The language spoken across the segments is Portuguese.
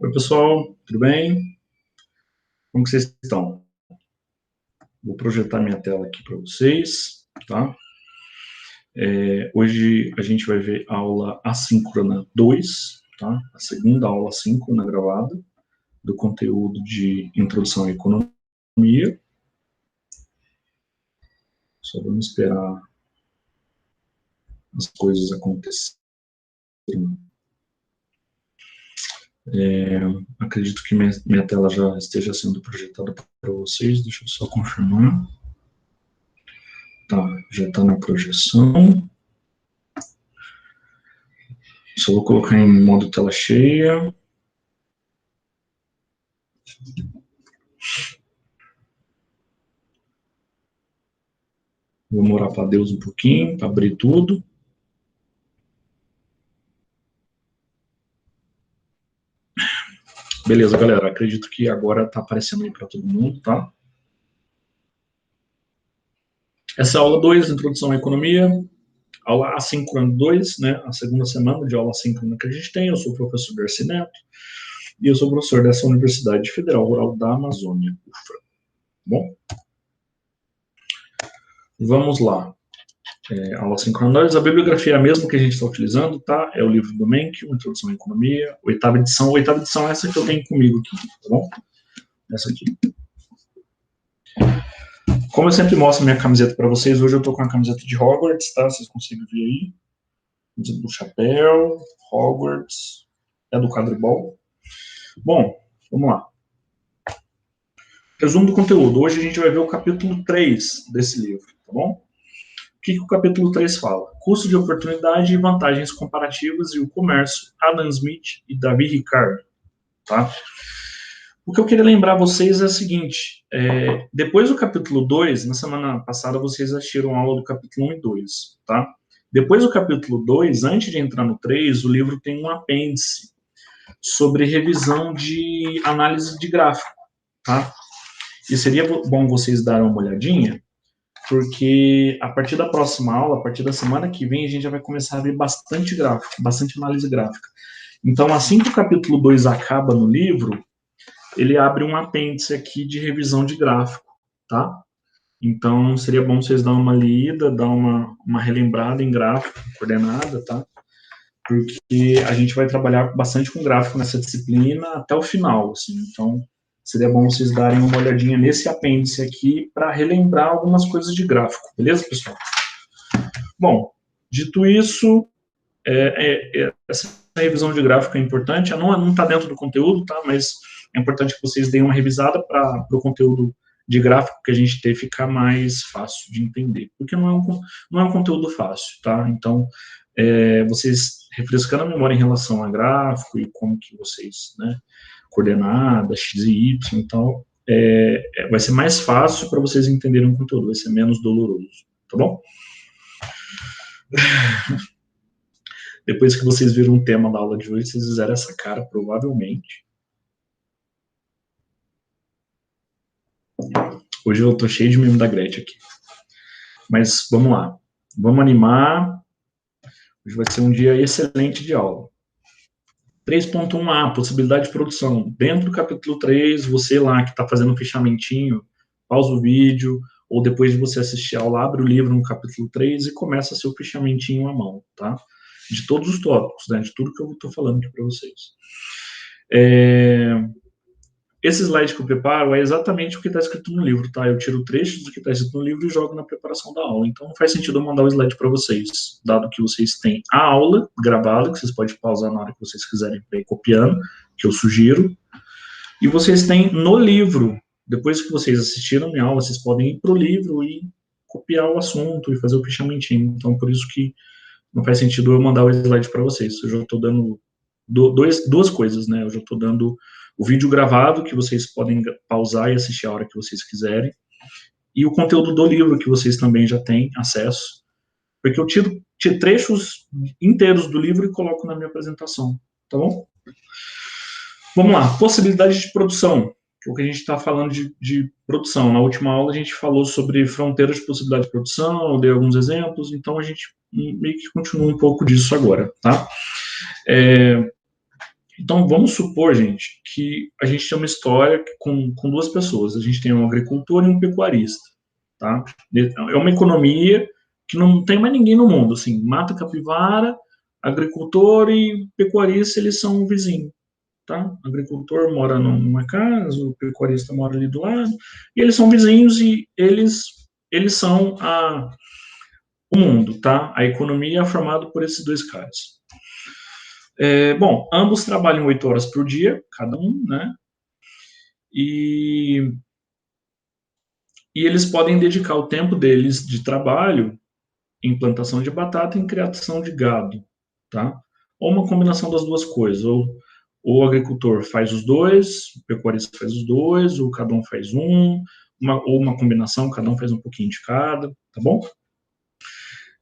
Oi, pessoal, tudo bem? Como que vocês estão? Vou projetar minha tela aqui para vocês, tá? Hoje a gente vai ver a aula assíncrona 2, tá? A segunda aula assíncrona gravada do conteúdo de Introdução à Economia. Só vamos esperar as coisas acontecerem. Acredito que minha tela já esteja sendo projetada para vocês. Deixa eu só confirmar. Tá, já está na projeção. Só vou colocar em modo tela cheia. Vou orar para Deus um pouquinho, para abrir tudo. Beleza, galera. Acredito que agora está aparecendo aí para todo mundo, tá? Essa é a aula 2, Introdução à Economia. Aula assíncrona 2, né? A segunda semana de aula assíncrona que a gente tem. Eu sou o professor Darcy Neto e eu sou professor dessa Universidade Federal Rural da Amazônia, UFRA. Bom? Vamos lá. Aula assíncrona 2. A bibliografia é a mesma que a gente está utilizando, tá? É o livro do Menck, Introdução à Economia, oitava edição. A oitava edição é essa que eu tenho comigo aqui, tá bom? Essa aqui. Como eu sempre mostro minha camiseta para vocês, hoje eu estou com a camiseta de Hogwarts, tá? Vocês conseguem ver aí. Camiseta do chapéu, Hogwarts, é do quadribol. Bom, vamos lá. Resumo do conteúdo. Hoje a gente vai ver o capítulo 3 desse livro, tá bom? O que o capítulo 3 fala? Custo de oportunidade e vantagens comparativas e o comércio, Adam Smith e Davi Ricardo, tá? O que eu queria lembrar vocês é o seguinte, depois do capítulo 2, na semana passada vocês assistiram a aula do capítulo 1 e 2, tá? Depois do capítulo 2, antes de entrar no 3, o livro tem um apêndice sobre revisão de análise de gráfico, tá? E seria bom vocês darem uma olhadinha, porque a partir da próxima aula, a partir da semana que vem, a gente já vai começar a ver bastante gráfico, bastante análise gráfica. Então, assim que o capítulo 2 acaba no livro, ele abre um apêndice aqui de revisão de gráfico, tá? Então, seria bom vocês darem uma lida, dar uma relembrada em gráfico, coordenada, tá? Porque a gente vai trabalhar bastante com gráfico nessa disciplina até o final, assim. Então, seria bom vocês darem uma olhadinha nesse apêndice aqui para relembrar algumas coisas de gráfico, beleza, pessoal? Bom, dito isso, essa revisão de gráfico é importante, não está dentro do conteúdo, tá? Mas é importante que vocês deem uma revisada para o conteúdo de gráfico que a gente tem ficar mais fácil de entender, porque não é um conteúdo fácil, tá? Então, vocês refrescando a memória em relação a gráfico e como que vocês, né, coordenada, x e y, então, vai ser mais fácil para vocês entenderem o conteúdo, vai ser menos doloroso, tá bom? Depois que vocês viram o tema da aula de hoje, vocês fizeram essa cara, provavelmente. Hoje eu tô cheio de meme da Gretchen aqui. Mas vamos lá. Vamos animar. Hoje vai ser um dia excelente de aula. 3.1a, possibilidade de produção. Dentro do capítulo 3, você lá que está fazendo um fechamentinho, pausa o vídeo, ou depois de você assistir a aula, abre o livro no capítulo 3 e começa seu fechamentinho à mão, tá? De todos os tópicos, né? De tudo que eu estou falando aqui para vocês. Esse slide que eu preparo é exatamente o que está escrito no livro, tá? Eu tiro trechos do que está escrito no livro e jogo na preparação da aula. Então, não faz sentido eu mandar o slide para vocês, dado que vocês têm a aula gravada, que vocês podem pausar na hora que vocês quiserem para ir copiando, que eu sugiro. E vocês têm no livro, depois que vocês assistiram a minha aula, vocês podem ir para o livro e copiar o assunto e fazer o fechamentinho. Então, por isso que não faz sentido eu mandar o slide para vocês. Eu já estou dando duas coisas, né? Eu já estou dando o vídeo gravado, que vocês podem pausar e assistir a hora que vocês quiserem, e o conteúdo do livro, que vocês também já têm acesso, porque eu tiro trechos inteiros do livro e coloco na minha apresentação, tá bom? Vamos lá, possibilidade de produção, que é o que a gente está falando de produção. Na última aula a gente falou sobre fronteiras de possibilidade de produção, eu dei alguns exemplos, então a gente meio que continua um pouco disso agora, tá? Então, vamos supor, gente, que a gente tem uma história com duas pessoas. A gente tem um agricultor e um pecuarista, tá? É uma economia que não tem mais ninguém no mundo, assim, mata capivara, agricultor e pecuarista, eles são vizinhos, tá? O agricultor mora numa casa, o pecuarista mora ali do lado, e eles são vizinhos e eles são o mundo, tá? A economia é formada por esses dois caras. Bom, ambos trabalham 8 horas por dia, cada um, né? E, e eles podem dedicar o tempo deles de trabalho em plantação de batata e em criação de gado, tá? Ou uma combinação das duas coisas, ou o agricultor faz os dois, o pecuarista faz os dois, ou cada um faz um, ou uma combinação, cada um faz um pouquinho de cada, tá bom?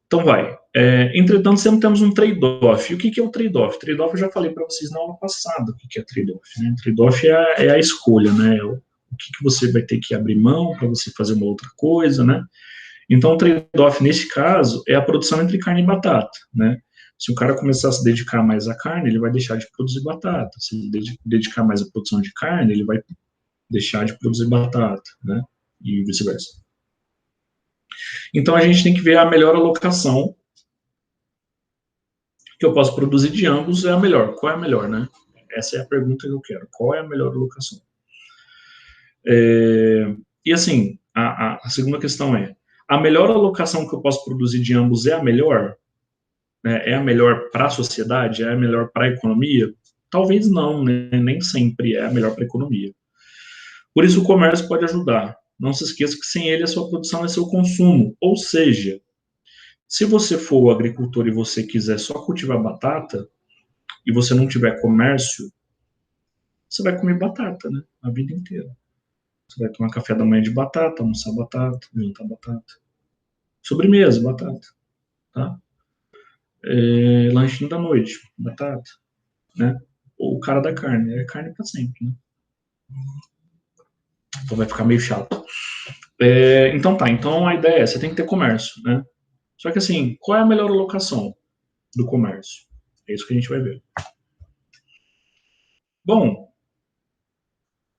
Então vai. Entretanto, sempre temos um trade-off. E o que é o trade-off? Trade-off eu já falei para vocês na aula passada o que é trade-off. Né? Trade-off é a escolha, né? O que você vai ter que abrir mão para você fazer uma outra coisa, né? Então, o trade-off, nesse caso, é a produção entre carne e batata, né? Se o cara começar a se dedicar mais à carne, ele vai deixar de produzir batata. Se ele dedicar mais à produção de carne, ele vai deixar de produzir batata, né? E vice-versa. Então, a gente tem que ver a melhor alocação que eu posso produzir de ambos é a melhor. Qual é a melhor, né? Essa é a pergunta que eu quero. Qual é a melhor alocação? E assim, a segunda questão é, a melhor alocação que eu posso produzir de ambos é a melhor? É a melhor para a sociedade? É a melhor para a economia? Talvez não, né? Nem sempre é a melhor para a economia. Por isso o comércio pode ajudar. Não se esqueça que sem ele a sua produção é seu consumo. Ou seja, se você for o agricultor e você quiser só cultivar batata, e você não tiver comércio, você vai comer batata, né? A vida inteira. Você vai tomar café da manhã de batata, almoçar batata, jantar batata. Sobremesa, batata, tá? Lanchinho da noite, batata, né? Ou o cara da carne, é carne pra sempre, né? Então vai ficar meio chato. Então tá, então a ideia é, você tem que ter comércio, né? Só que assim, qual é a melhor alocação do comércio? É isso que a gente vai ver. Bom,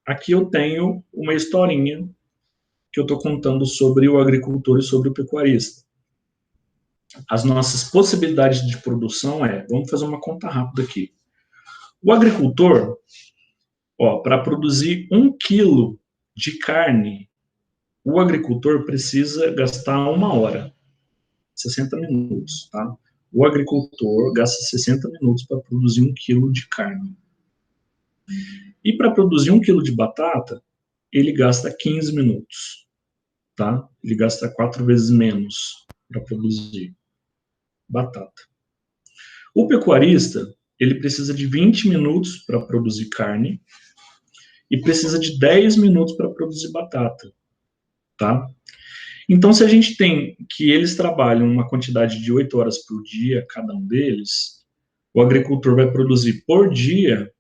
aqui eu tenho uma historinha que eu estou contando sobre o agricultor e sobre o pecuarista. As nossas possibilidades de produção vamos fazer uma conta rápida aqui. O agricultor, para produzir 1 quilo de carne, o agricultor precisa gastar 1 hora, 60 minutos, tá? O agricultor gasta 60 minutos para produzir 1 quilo de carne. E para produzir 1 quilo de batata, ele gasta 15 minutos, tá? Ele gasta 4 vezes menos para produzir batata. O pecuarista, ele precisa de 20 minutos para produzir carne e precisa de 10 minutos para produzir batata, tá? Então, se a gente tem que eles trabalham uma quantidade de 8 horas por dia, cada um deles, o agricultor vai produzir por dia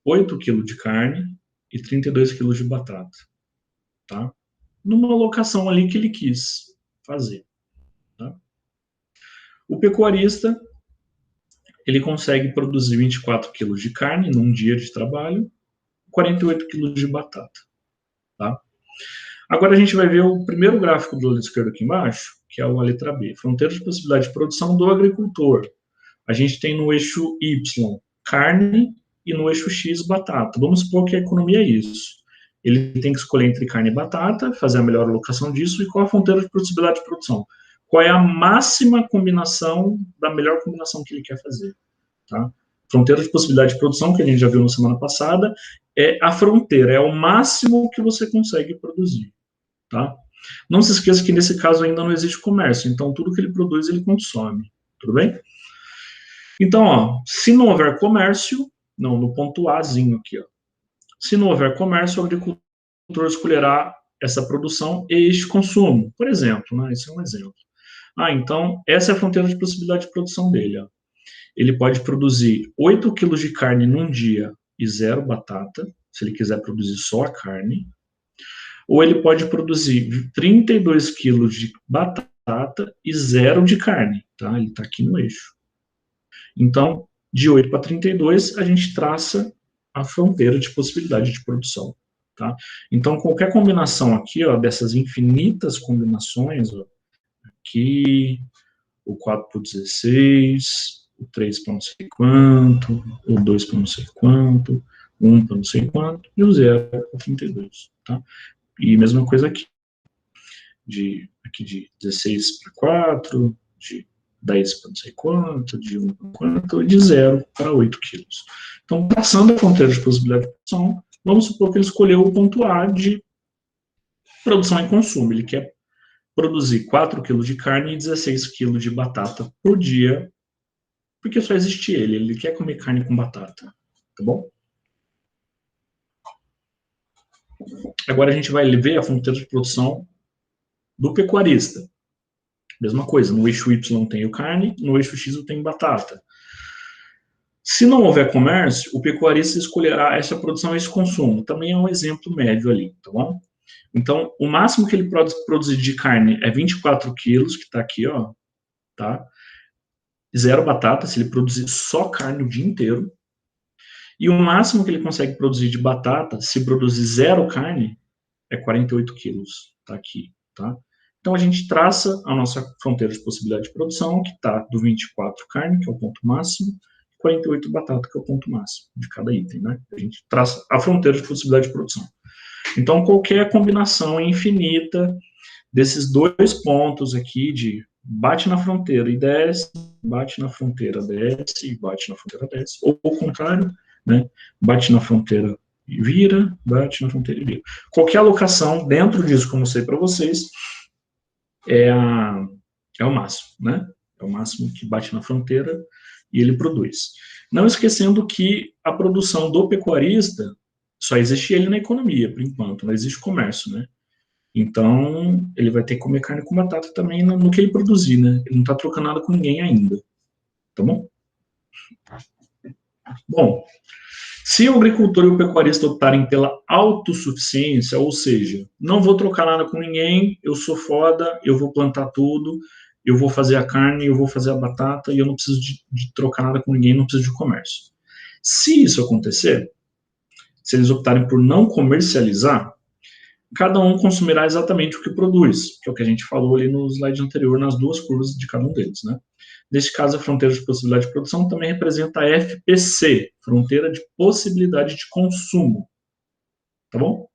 8 quilos de carne e 32 quilos de batata, tá? Numa alocação ali que ele quis fazer, tá? O pecuarista, ele consegue produzir 24 quilos de carne num dia de trabalho, 48 quilos de batata, tá? Agora a gente vai ver o primeiro gráfico do lado esquerdo aqui embaixo, que é a letra B, fronteira de possibilidade de produção do agricultor. A gente tem no eixo Y, carne, e no eixo X, batata. Vamos supor que a economia é isso. Ele tem que escolher entre carne e batata, fazer a melhor alocação disso, e qual a fronteira de possibilidade de produção. Qual é a máxima combinação da melhor combinação que ele quer fazer, tá? Fronteira de possibilidade de produção, que a gente já viu na semana passada, é a fronteira, é o máximo que você consegue produzir, tá? Não se esqueça que nesse caso ainda não existe comércio, então tudo que ele produz ele consome, tudo bem? Então, se não houver comércio, no ponto Azinho aqui, se não houver comércio, o agricultor escolherá essa produção e este consumo, por exemplo, né? Esse é um exemplo. Então, essa é a fronteira de possibilidade de produção dele, Ele pode produzir 8 quilos de carne num dia e 0 batata, se ele quiser produzir só a carne, ou ele pode produzir 32 quilos de batata e 0 de carne, tá? Ele está aqui no eixo. Então, De 8 para 32, a gente traça a fronteira de possibilidade de produção. Tá? Então, qualquer combinação aqui, ó, dessas infinitas combinações, ó, aqui, o 4 por 16, o 3 para não sei quanto, o 2 para não sei quanto, o 1 para não sei quanto, e o 0 para 32. Tá? E mesma coisa aqui. Aqui de 16 para 4, de 10 para não sei quanto, de 1 para quanto, e de 0 para 8 quilos. Então, passando a fronteira de possibilidade de produção, vamos supor que ele escolheu o ponto A de produção e consumo. Ele quer produzir 4 quilos de carne e 16 quilos de batata por dia, porque só existe ele. Ele quer comer carne com batata, tá bom? Agora a gente vai ver a fronteira de produção do pecuarista. Mesma coisa, no eixo Y tem o carne, no eixo X eu tenho batata. Se não houver comércio, o pecuarista escolherá essa produção e esse consumo. Também é um exemplo médio ali, tá bom? Então, o máximo que ele pode produzir de carne é 24 quilos, que está aqui, ó, tá? Zero batata, se ele produzir só carne o dia inteiro. E o máximo que ele consegue produzir de batata, se produzir zero carne, é 48 quilos, tá aqui, tá? Então, a gente traça a nossa fronteira de possibilidade de produção, que está do 24 carne, que é o ponto máximo, 48 batata, que é o ponto máximo de cada item, né? A gente traça a fronteira de possibilidade de produção. Então, qualquer combinação infinita desses dois pontos aqui de bate na fronteira e desce, bate na fronteira, desce, e bate na fronteira, desce, ou o contrário, né? Bate na fronteira e vira, bate na fronteira e vira. Qualquer alocação dentro disso, como eu sei para vocês, é o máximo, né? É o máximo que bate na fronteira e ele produz. Não esquecendo que a produção do pecuarista só existe ele na economia, por enquanto, não existe comércio, né? Então, ele vai ter que comer carne com batata também no que ele produzir, né? Ele não está trocando nada com ninguém ainda, tá bom? Bom, se o agricultor e o pecuarista optarem pela autossuficiência, ou seja, não vou trocar nada com ninguém, eu sou foda, eu vou plantar tudo, eu vou fazer a carne, eu vou fazer a batata, e eu não preciso de trocar nada com ninguém, não preciso de comércio. Se isso acontecer, se eles optarem por não comercializar, cada um consumirá exatamente o que produz, que é o que a gente falou ali no slide anterior, nas duas curvas de cada um deles, né? Neste caso, a fronteira de possibilidade de produção também representa a FPC, fronteira de possibilidade de consumo, tá bom?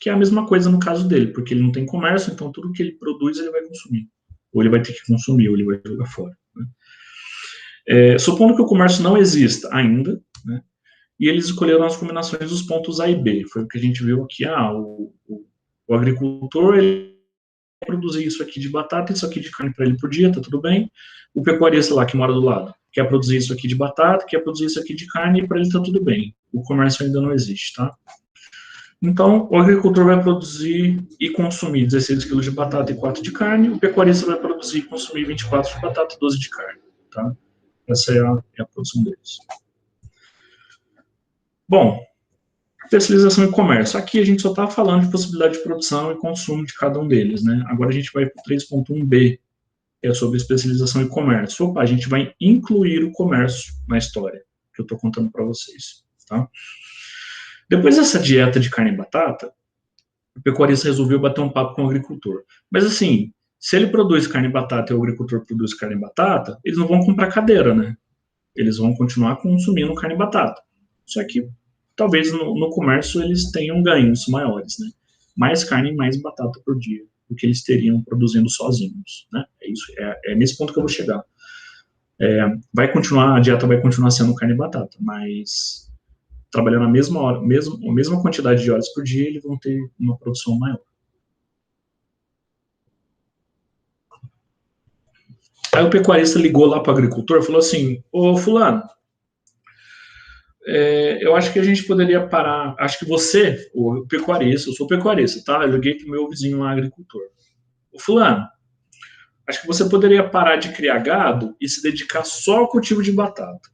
Que é a mesma coisa no caso dele, porque ele não tem comércio, então tudo que ele produz ele vai consumir, ou ele vai ter que consumir, ou ele vai jogar fora. Né? Supondo que o comércio não exista ainda, né? E eles escolheram as combinações dos pontos A e B. Foi o que a gente viu aqui. O agricultor ele quer produzir isso aqui de batata, isso aqui de carne para ele por dia, tá tudo bem. O pecuarista lá que mora do lado quer produzir isso aqui de batata, quer produzir isso aqui de carne, e para ele tá tudo bem. O comércio ainda não existe, tá? Então, o agricultor vai produzir e consumir 16 quilos de batata e 4 de carne, o pecuarista vai produzir e consumir 24 de batata e 12 de carne, tá? Essa é a produção deles. Bom, terceirização e comércio. Aqui a gente só está falando de possibilidade de produção e consumo de cada um deles, né? Agora a gente vai para o 3.1b, que é sobre especialização e comércio. Opa, a gente vai incluir o comércio na história, que eu estou contando para vocês, tá? Depois dessa dieta de carne e batata, o pecuarista resolveu bater um papo com o agricultor. Mas assim, se ele produz carne e batata e o agricultor produz carne e batata, eles não vão comprar cadeira, né? Eles vão continuar consumindo carne e batata. Só que talvez no comércio eles tenham ganhos maiores, né? Mais carne e mais batata por dia do que eles teriam produzindo sozinhos, né? É isso, é nesse ponto que eu vou chegar. A dieta vai continuar sendo carne e batata, mas trabalhando a mesma hora, a mesma quantidade de horas por dia, eles vão ter uma produção maior. Aí o pecuarista ligou lá para o agricultor e falou assim: ô fulano, eu acho que a gente poderia parar. Acho que você, o pecuarista, eu sou pecuarista, tá? Eu liguei para o meu vizinho lá, agricultor. O fulano, acho que você poderia parar de criar gado e se dedicar só ao cultivo de batata.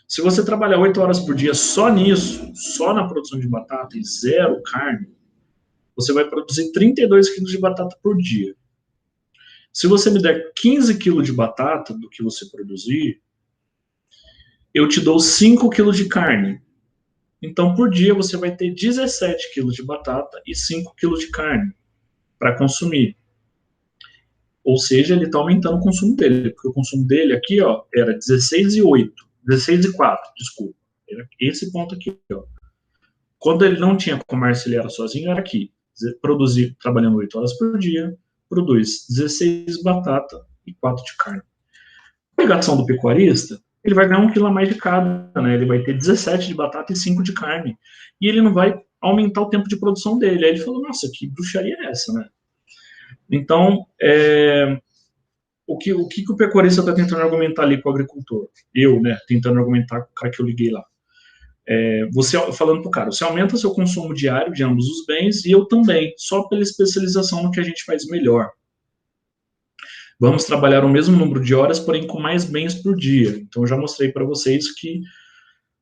Se você trabalhar 8 horas por dia só nisso, só na produção de batata e zero carne, você vai produzir 32 quilos de batata por dia. Se você me der 15 quilos de batata do que você produzir, eu te dou 5 quilos de carne. Então, por dia, você vai ter 17 quilos de batata e 5 quilos de carne para consumir. Ou seja, ele está aumentando o consumo dele, porque o consumo dele aqui, ó, era 16,8, 16,4, desculpa. Era esse ponto aqui, ó. Quando ele não tinha comércio, ele era sozinho, era aqui. Produzir, trabalhando 8 horas por dia, produz 16 batata e 4 de carne. A obrigação do pecuarista, ele vai ganhar 1 quilo a mais de cada, né? Ele vai ter 17 de batata e 5 de carne. E ele não vai aumentar o tempo de produção dele. Aí ele falou, nossa, que bruxaria é essa, né? Então, o que o pecuarista está tentando argumentar ali com o agricultor? Eu, né, tentando argumentar com o cara que eu liguei lá. Você falando para o cara, você aumenta seu consumo diário de ambos os bens e eu também, só pela especialização no que a gente faz melhor. Vamos trabalhar o mesmo número de horas, porém com mais bens por dia. Então, eu já mostrei para vocês que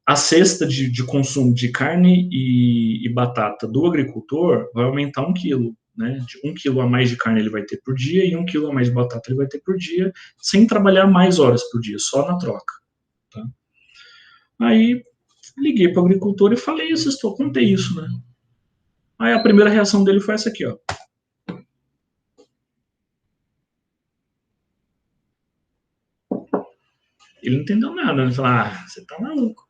a cesta de consumo de carne e batata do agricultor vai aumentar 1 quilo. Né? De 1 quilo a mais de carne ele vai ter por dia e 1 quilo a mais de batata ele vai ter por dia, sem trabalhar mais horas por dia, só na troca. Tá? Aí, liguei para o agricultor e falei isso, contei isso, né? Aí a primeira reação dele foi essa aqui, ó. Ele não entendeu nada, né? Ele falou, você tá maluco.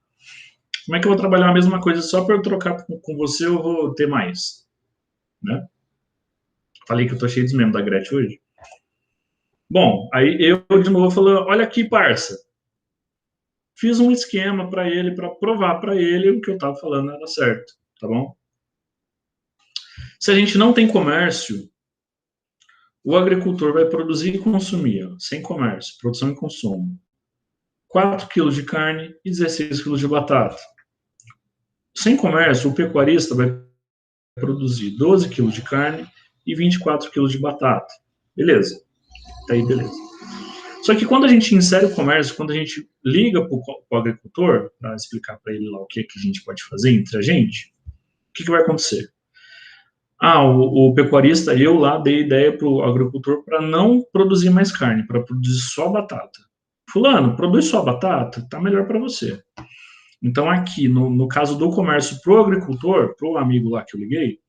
Como é que eu vou trabalhar a mesma coisa só para eu trocar com você, eu vou ter mais? Né? Falei que eu tô cheio dos membros da Gretchen hoje. Bom, aí eu de novo falei, olha aqui, parça. Fiz um esquema para ele, para provar para ele o que eu estava falando era certo, tá bom? Se a gente não tem comércio, o agricultor vai produzir e consumir, ó, sem comércio, produção e consumo, 4 quilos de carne e 16 quilos de batata. Sem comércio, o pecuarista vai produzir 12 quilos de carne e 24 quilos de batata. Beleza. Tá aí, beleza. Só que quando a gente insere o comércio, quando a gente liga para o agricultor, para explicar para ele lá o que a gente pode fazer entre a gente, o que vai acontecer? O pecuarista, eu lá dei ideia para o agricultor para não produzir mais carne, para produzir só batata. Fulano, produz só batata, tá melhor para você. Então, aqui, no caso do comércio para o agricultor, para o amigo lá que eu liguei,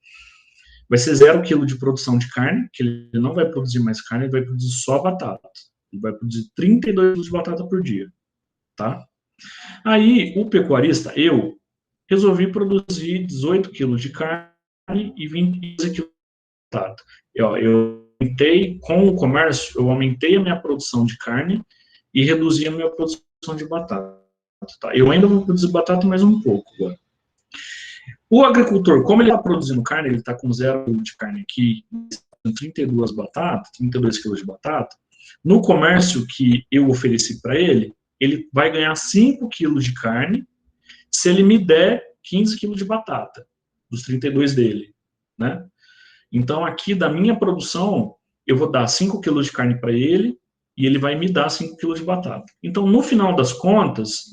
vai ser 0 quilo de produção de carne, que ele não vai produzir mais carne, ele vai produzir só batata. Ele vai produzir 32 quilos de batata por dia, tá? Aí, o pecuarista, eu, resolvi produzir 18 quilos de carne e 20 quilos de batata. Eu aumentei, com o comércio, eu aumentei a minha produção de carne e reduzi a minha produção de batata. Tá? Eu ainda vou produzir batata mais um pouco agora. O agricultor, como ele está produzindo carne, ele está com 0 de carne aqui, 32 batatas, 32 quilos de batata, no comércio que eu ofereci para ele, ele vai ganhar 5 quilos de carne se ele me der 15 quilos de batata, dos 32 dele, né? Então, aqui da minha produção, eu vou dar 5 quilos de carne para ele e ele vai me dar 5 quilos de batata. Então, no final das contas,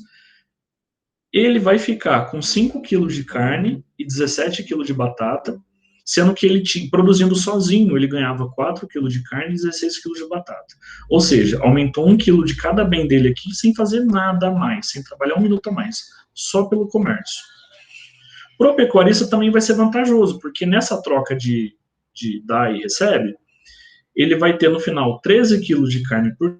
ele vai ficar com 5 quilos de carne e 17 quilos de batata, sendo que ele produzindo sozinho, ele ganhava 4 quilos de carne e 16 quilos de batata. Ou seja, aumentou 1 quilo de cada bem dele aqui sem fazer nada a mais, sem trabalhar 1 minuto a mais, só pelo comércio. Para o pecuarista também vai ser vantajoso, porque nessa troca de dar e recebe, ele vai ter no final 13 quilos de carne por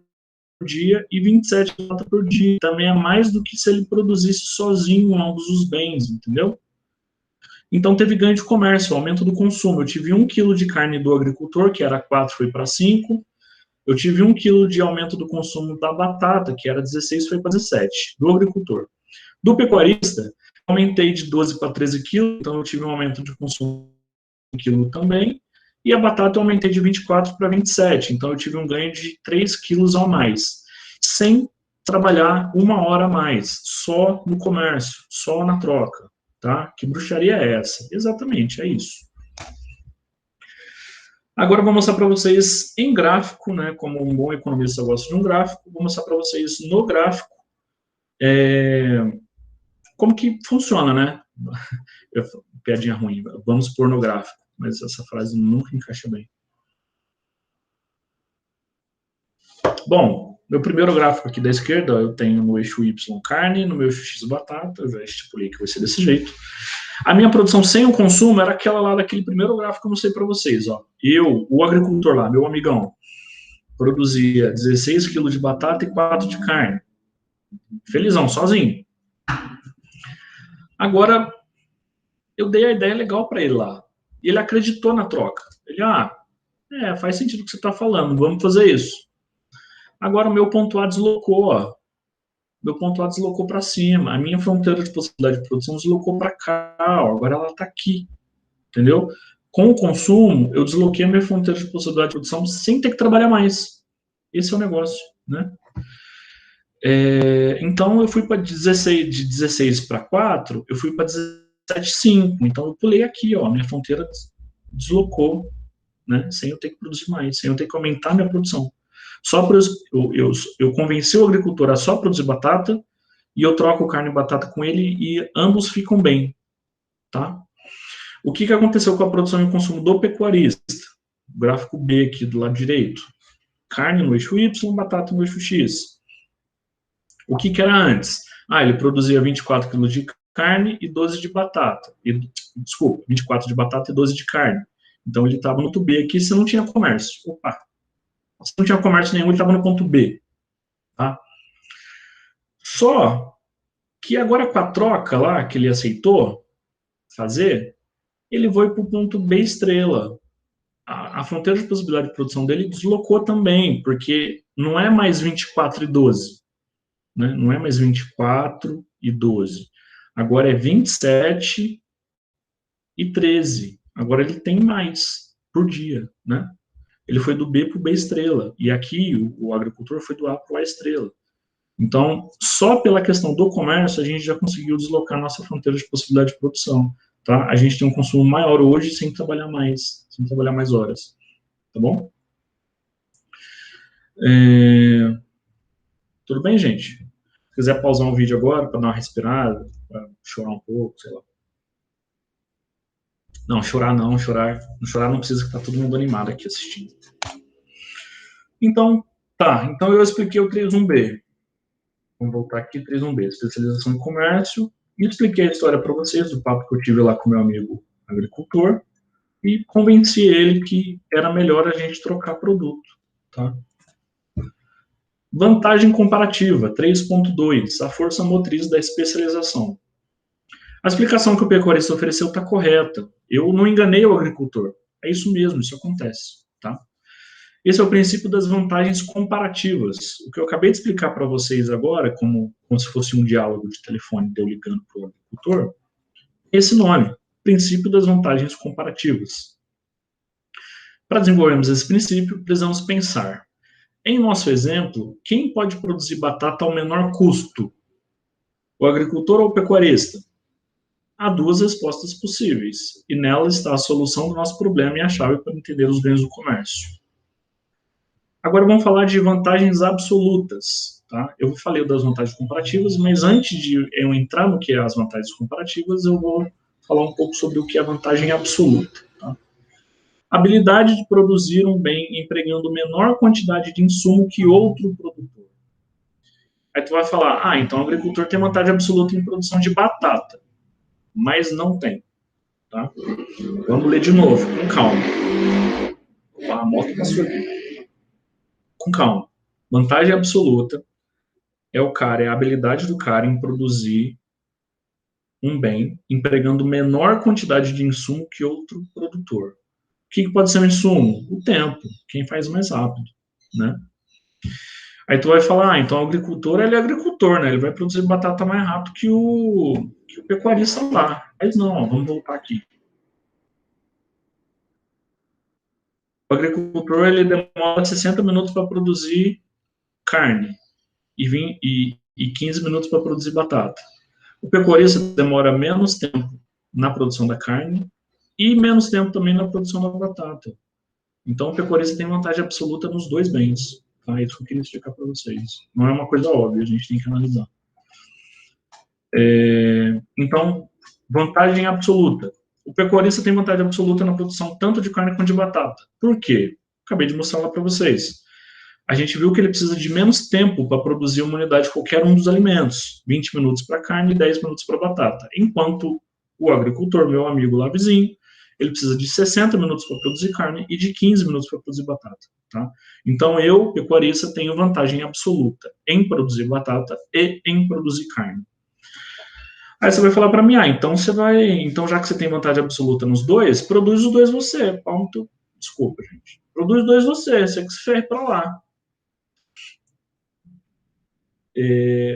dia e 27 latas por dia. Também é mais do que se ele produzisse sozinho ambos os bens, entendeu? Então teve ganho de comércio, aumento do consumo. Eu tive 1 quilo de carne do agricultor, que era 4, foi para 5. Eu tive 1 quilo de aumento do consumo da batata, que era 16, foi para 17, do agricultor. Do pecuarista, aumentei de 12 para 13 quilos, então eu tive um aumento de consumo de 1 quilo também. E a batata eu aumentei de 24 para 27, então eu tive um ganho de 3 quilos a mais, sem trabalhar 1 hora a mais, só no comércio, só na troca, tá? Que bruxaria é essa? Exatamente, é isso. Agora eu vou mostrar para vocês em gráfico, né? Como um bom economista gosta de um gráfico, vou mostrar para vocês no gráfico como que funciona, né? Piadinha ruim, vamos pôr no gráfico, mas essa frase nunca encaixa bem. Bom, Meu primeiro gráfico aqui da esquerda, eu tenho no eixo Y carne, no meu eixo X batata, eu já estipulei que vai ser desse jeito. A minha produção sem o consumo era aquela lá daquele primeiro gráfico que eu mostrei para vocês. Ó. Eu, o agricultor lá, meu amigão, produzia 16 quilos de batata e 4 de carne. Felizão, sozinho. Agora, eu dei a ideia legal para ele lá. E ele acreditou na troca. Ele, faz sentido o que você está falando, vamos fazer isso. Agora o meu ponto A deslocou, ó. Meu ponto A deslocou para cima. A minha fronteira de possibilidade de produção deslocou para cá, ó. Agora ela está aqui. Entendeu? Com o consumo, eu desloquei a minha fronteira de possibilidade de produção sem ter que trabalhar mais. Esse é o negócio, né? Então, eu fui para 16, de 16 para 4, eu fui para 17,5. Então, eu pulei aqui, ó, minha fronteira deslocou, né? Sem eu ter que produzir mais, sem eu ter que aumentar minha produção. Só por eu convenci o agricultor a só produzir batata e eu troco carne e batata com ele e ambos ficam bem, tá? O que aconteceu com a produção e consumo do pecuarista? O gráfico B aqui do lado direito. Carne no eixo Y, batata no eixo X. O que era antes? Ele produzia 24 kg de carne e 12 de batata. 24 de batata e 12 de carne. Então ele estava no ponto B aqui, se não tinha comércio. Opa! Se não tinha comércio nenhum, ele estava no ponto B. Tá? Só que agora com a troca lá, que ele aceitou fazer, ele foi para o ponto B estrela. A fronteira de possibilidade de produção dele deslocou também, porque não é mais 24 e 12. Né? Não é mais 24 e 12. Agora é 27 e 13. Agora ele tem mais por dia. Né? Ele foi do B para o B estrela. E aqui o agricultor foi do A para o A estrela. Então, só pela questão do comércio, a gente já conseguiu deslocar nossa fronteira de possibilidade de produção. Tá? A gente tem um consumo maior hoje sem trabalhar mais horas. Tá bom? Tudo bem, gente? Se quiser pausar um vídeo agora para dar uma respirada, para chorar um pouco, sei lá. Não, chorar não, chorar não precisa, que tá todo mundo animado aqui assistindo. Então, então eu expliquei o 3.1b. Vamos voltar aqui, 3.1b, especialização em comércio, e expliquei a história para vocês, do papo que eu tive lá com meu amigo agricultor, e convenci ele que era melhor a gente trocar produto, tá? Vantagem comparativa, 3.2, a força motriz da especialização. A explicação que o pecuarista ofereceu está correta. Eu não enganei o agricultor. É isso mesmo, isso acontece, tá? Esse é o princípio das vantagens comparativas. O que eu acabei de explicar para vocês agora, como se fosse um diálogo de telefone de eu ligando para o agricultor, esse nome, princípio das vantagens comparativas. Para desenvolvermos esse princípio, precisamos pensar. Em nosso exemplo, quem pode produzir batata ao menor custo? O agricultor ou o pecuarista? Há duas respostas possíveis, e nela está a solução do nosso problema e a chave para entender os ganhos do comércio. Agora vamos falar de vantagens absolutas. Tá? Eu falei das vantagens comparativas, mas antes de eu entrar no que é as vantagens comparativas, eu vou falar um pouco sobre o que é a vantagem absoluta. Tá? Habilidade de produzir um bem empregando menor quantidade de insumo que outro produtor. Aí tu vai falar, então o agricultor tem vantagem absoluta em produção de batata, mas não tem. Tá? Vamos ler de novo, com calma. A moto passou aqui. Com calma. Vantagem absoluta é a habilidade do cara em produzir um bem empregando menor quantidade de insumo que outro produtor. O que pode ser um insumo? O tempo. Quem faz mais rápido, né? Aí tu vai falar, então o agricultor, ele é agricultor, né? Ele vai produzir batata mais rápido que o pecuarista lá. Mas não, vamos voltar aqui. O agricultor, ele demora 60 minutos para produzir carne e 15 minutos para produzir batata. O pecuarista demora menos tempo na produção da carne e menos tempo também na produção da batata. Então, o pecuarista tem vantagem absoluta nos dois bens. Tá? Isso que eu queria explicar para vocês. Não é uma coisa óbvia, a gente tem que analisar. Então, vantagem absoluta. O pecuarista tem vantagem absoluta na produção tanto de carne quanto de batata. Por quê? Acabei de mostrar lá para vocês. a gente viu que ele precisa de menos tempo para produzir uma unidade de qualquer um dos alimentos. 20 minutos para carne e 10 minutos para batata. Enquanto o agricultor, meu amigo lá vizinho, ele precisa de 60 minutos para produzir carne e de 15 minutos para produzir batata. Tá? Então, eu, pecuarista, tenho vantagem absoluta em produzir batata e em produzir carne. Aí você vai falar para mim, então já que você tem vantagem absoluta nos dois, produz os dois você. Ponto. Desculpa, gente. Produz dois você que se ferre para lá.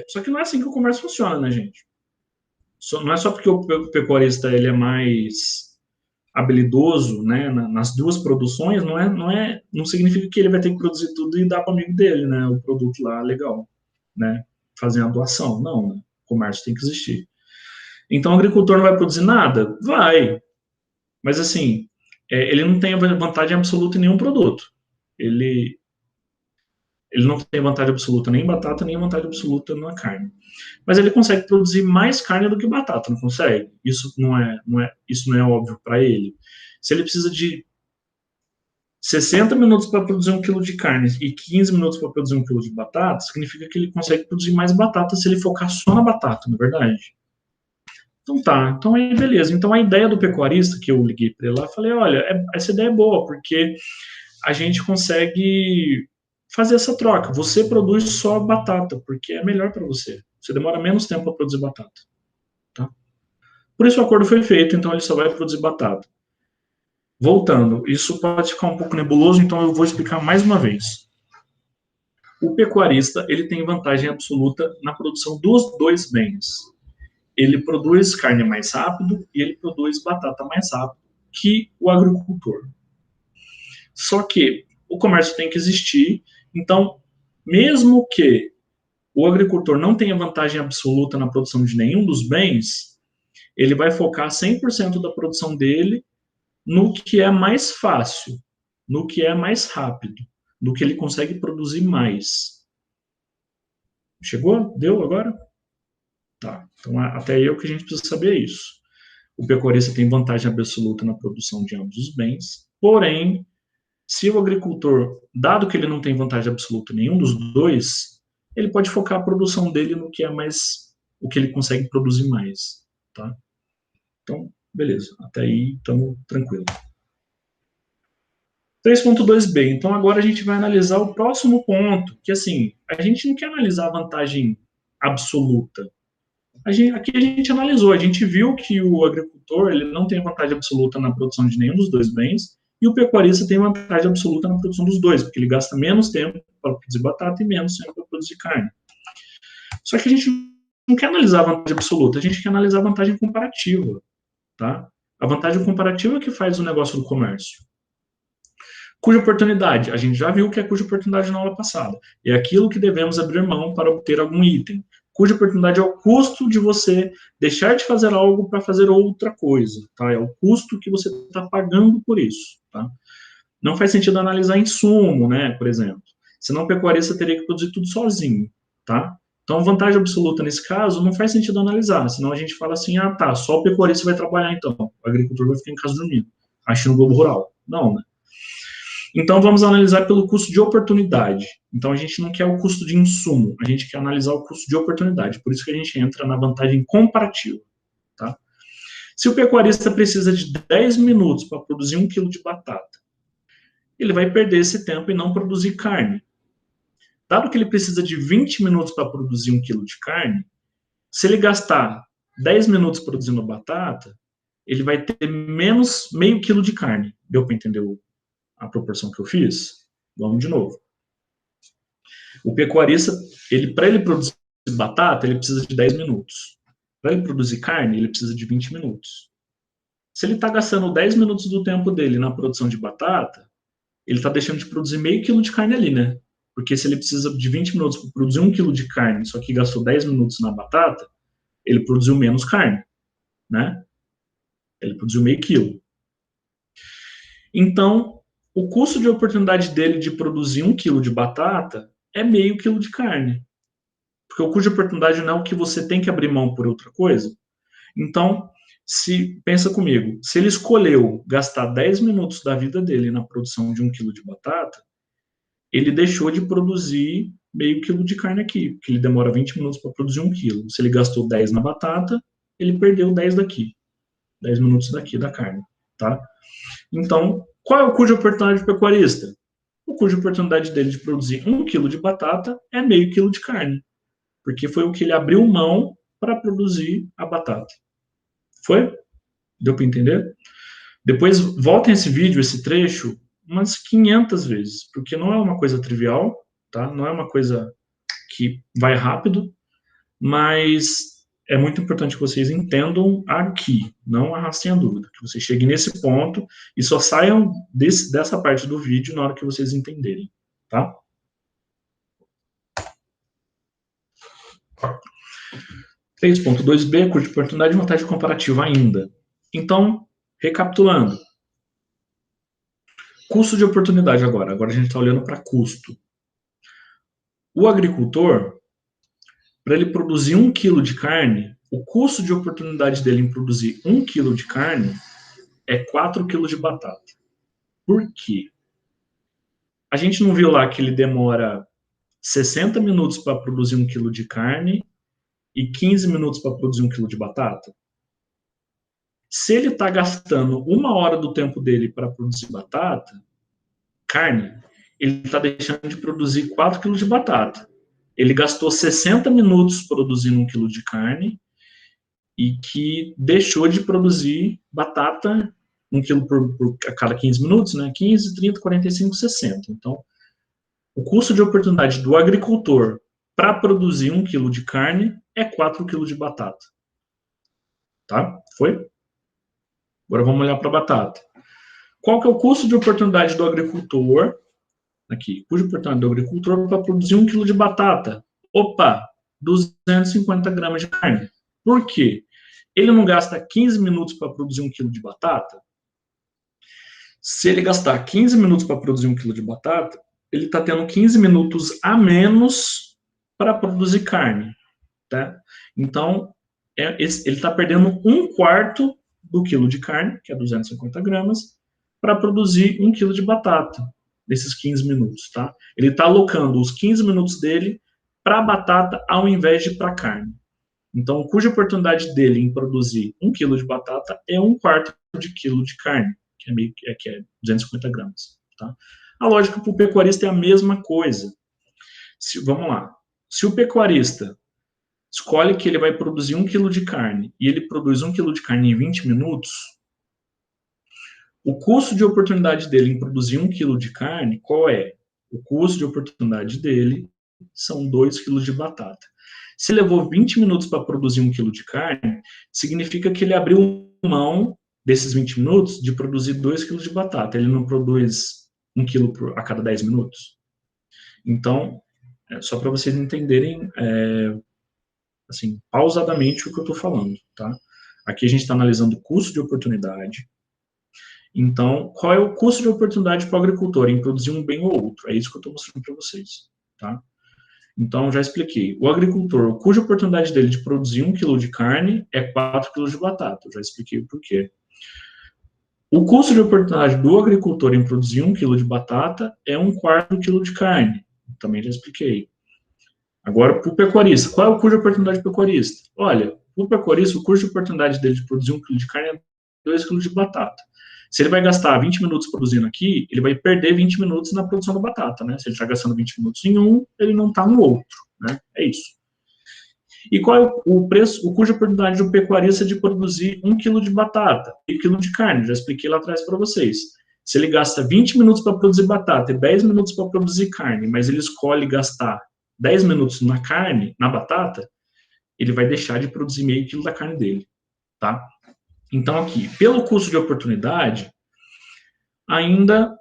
Só que não é assim que o comércio funciona, né, gente? Não é só porque o pecuarista ele é mais habilidoso, né, nas duas produções, não significa que ele vai ter que produzir tudo e dar para o amigo dele, né, o produto lá legal, né, fazer a doação. Não, né? O comércio tem que existir. Então o agricultor não vai produzir nada? Vai. Mas assim, ele não tem vantagem absoluta em nenhum produto. Ele não tem vantagem absoluta nem em batata, nem vantagem absoluta na carne. Mas ele consegue produzir mais carne do que batata, não consegue? Isso isso não é óbvio para ele. Se ele precisa de 60 minutos para produzir 1 quilo de carne e 15 minutos para produzir 1 quilo de batata, significa que ele consegue produzir mais batata se ele focar só na batata, não é verdade? Então tá, então aí beleza. Então a ideia do pecuarista, que eu liguei para ele lá, falei, olha, essa ideia é boa, porque a gente consegue fazer essa troca. Você produz só batata, porque é melhor para você. Você demora menos tempo para produzir batata. Tá? Por isso o acordo foi feito, então ele só vai produzir batata. Voltando, isso pode ficar um pouco nebuloso, então eu vou explicar mais uma vez. O pecuarista ele tem vantagem absoluta na produção dos dois bens. Ele produz carne mais rápido e ele produz batata mais rápido que o agricultor. Só que o comércio tem que existir, então, mesmo que o agricultor não tenha vantagem absoluta na produção de nenhum dos bens, ele vai focar 100% da produção dele no que é mais fácil, no que é mais rápido, no que ele consegue produzir mais. Chegou? Deu agora? Tá. Então, até eu que a gente precisa saber isso. O pecuarista tem vantagem absoluta na produção de ambos os bens, porém, se o agricultor, dado que ele não tem vantagem absoluta em nenhum dos dois, ele pode focar a produção dele no que é mais, o que ele consegue produzir mais, tá? Então, beleza, até aí estamos tranquilos. 3.2b, então agora a gente vai analisar o próximo ponto, que assim, a gente não quer analisar a vantagem absoluta. Aqui a gente analisou, a gente viu que o agricultor ele não tem vantagem absoluta na produção de nenhum dos dois bens, e o pecuarista tem vantagem absoluta na produção dos dois, porque ele gasta menos tempo para produzir batata e menos tempo para produzir carne. Só que a gente não quer analisar a vantagem absoluta, a gente quer analisar a vantagem comparativa. Tá? A vantagem comparativa é que faz o negócio do comércio. Cuja oportunidade? A gente já viu que é cuja oportunidade na aula passada. É aquilo que devemos abrir mão para obter algum item. Cuja oportunidade é o custo de você deixar de fazer algo para fazer outra coisa. Tá? É o custo que você está pagando por isso. Tá? Não faz sentido analisar insumo, né, por exemplo. Senão o pecuarista teria que produzir tudo sozinho. Tá? Então, vantagem absoluta nesse caso não faz sentido analisar. Senão a gente fala assim, tá, só o pecuarista vai trabalhar então. O agricultor vai ficar em casa dormindo. Acho no Globo Rural. Não, né? Então, vamos analisar pelo custo de oportunidade. Então, a gente não quer o custo de insumo, a gente quer analisar o custo de oportunidade. Por isso que a gente entra na vantagem comparativa. Tá? Se o pecuarista precisa de 10 minutos para produzir 1 quilo de batata, ele vai perder esse tempo e não produzir carne. Dado que ele precisa de 20 minutos para produzir 1 quilo de carne, se ele gastar 10 minutos produzindo batata, ele vai ter menos meio quilo de carne. Deu para entender a proporção que eu fiz? Vamos de novo. O pecuarista, para ele produzir batata, ele precisa de 10 minutos. Para ele produzir carne, ele precisa de 20 minutos. Se ele está gastando 10 minutos do tempo dele na produção de batata, ele está deixando de produzir meio quilo de carne ali, né? Porque se ele precisa de 20 minutos para produzir 1 quilo de carne, só que gastou 10 minutos na batata, ele produziu menos carne, né? Ele produziu meio quilo. Então, o custo de oportunidade dele de produzir 1 quilo de batata é meio quilo de carne. Porque o custo de oportunidade não é o que você tem que abrir mão por outra coisa. Então, pensa comigo, se ele escolheu gastar 10 minutos da vida dele na produção de 1 quilo de batata, ele deixou de produzir meio quilo de carne aqui, porque ele demora 20 minutos para produzir 1 quilo. Se ele gastou 10 na batata, ele perdeu 10 daqui, 10 minutos daqui da carne, tá? Então, qual é o custo de oportunidade do pecuarista? O custo de oportunidade dele de produzir 1 quilo de batata é meio quilo de carne, porque foi o que ele abriu mão para produzir a batata. Foi? Deu para entender? Depois, voltem esse vídeo, esse trecho, umas 500 vezes, porque não é uma coisa trivial, tá? Não é uma coisa que vai rápido, mas é muito importante que vocês entendam aqui, não arrastem a dúvida, que vocês cheguem nesse ponto e só saiam dessa parte do vídeo na hora que vocês entenderem, tá? Tá. 3.2b, custo de oportunidade e vantagem comparativa ainda. Então, recapitulando. Custo de oportunidade agora. Agora a gente está olhando para custo. O agricultor, para ele produzir 1 quilo de carne, o custo de oportunidade dele em produzir 1 quilo de carne é 4 quilos de batata. Por quê? A gente não viu lá que ele demora 60 minutos para produzir 1 quilo de carne e 15 minutos para produzir 1 quilo de batata? Se ele está gastando 1 hora do tempo dele para produzir batata, carne, ele está deixando de produzir 4 quilos de batata. Ele gastou 60 minutos produzindo 1 quilo de carne e que deixou de produzir batata 1 quilo a cada 15 minutos, né? 15, 30, 45, 60. Então, o custo de oportunidade do agricultor para produzir 1 quilo de carne é 4 quilos de batata. Tá? Foi? Agora vamos olhar para a batata. Qual que é o custo de oportunidade do agricultor? Aqui, custo de oportunidade do agricultor para produzir 1 quilo de batata. Opa, 250 gramas de carne. Por quê? Ele não gasta 15 minutos para produzir 1 quilo de batata? Se ele gastar 15 minutos para produzir 1 quilo de batata, ele está tendo 15 minutos a menos para produzir carne. Tá? Então, ele está perdendo 1/4 do quilo de carne, que é 250 gramas, para produzir 1 quilo de batata, nesses 15 minutos. Tá? Ele está alocando os 15 minutos dele para a batata ao invés de para a carne. Então, o custo de oportunidade dele em produzir 1 quilo de batata é 1/4 de quilo de carne, que é 250 gramas. Tá? A lógica para o pecuarista é a mesma coisa. Vamos lá. Se o pecuarista escolhe que ele vai produzir 1 quilo de carne e ele produz 1 quilo de carne em 20 minutos, o custo de oportunidade dele em produzir 1 quilo de carne, qual é? O custo de oportunidade dele são 2 quilos de batata. Se levou 20 minutos para produzir 1 quilo de carne, significa que ele abriu mão desses 20 minutos de produzir 2 quilos de batata. Ele não produz 1 quilo a cada 10 minutos. Então, só para vocês entenderem, assim, pausadamente o que eu estou falando, tá? Aqui a gente está analisando o custo de oportunidade. Então, qual é o custo de oportunidade para o agricultor em produzir um bem ou outro? É isso que eu estou mostrando para vocês, tá? Então, já expliquei. O agricultor, o custo de oportunidade dele de produzir 1 quilo de carne é 4 quilos de batata. Eu já expliquei o porquê. O custo de oportunidade do agricultor em produzir 1 quilo de batata é 1/4 quilo de carne. Também já expliquei. Agora, para o pecuarista, qual é o custo de oportunidade do pecuarista? Olha, o pecuarista, o custo de oportunidade dele de produzir 1 quilo de carne é 2 quilos de batata. Se ele vai gastar 20 minutos produzindo aqui, ele vai perder 20 minutos na produção da batata, né? Se ele está gastando 20 minutos em um, ele não está no outro, né? É isso. E qual é o preço, o custo de oportunidade do pecuarista de produzir 1 quilo de batata e 1 quilo de carne? Já expliquei lá atrás para vocês. Se ele gasta 20 minutos para produzir batata e 10 minutos para produzir carne, mas ele escolhe gastar 10 minutos na carne, na batata, ele vai deixar de produzir meio quilo da carne dele, tá? Então, aqui, pelo custo de oportunidade, ainda,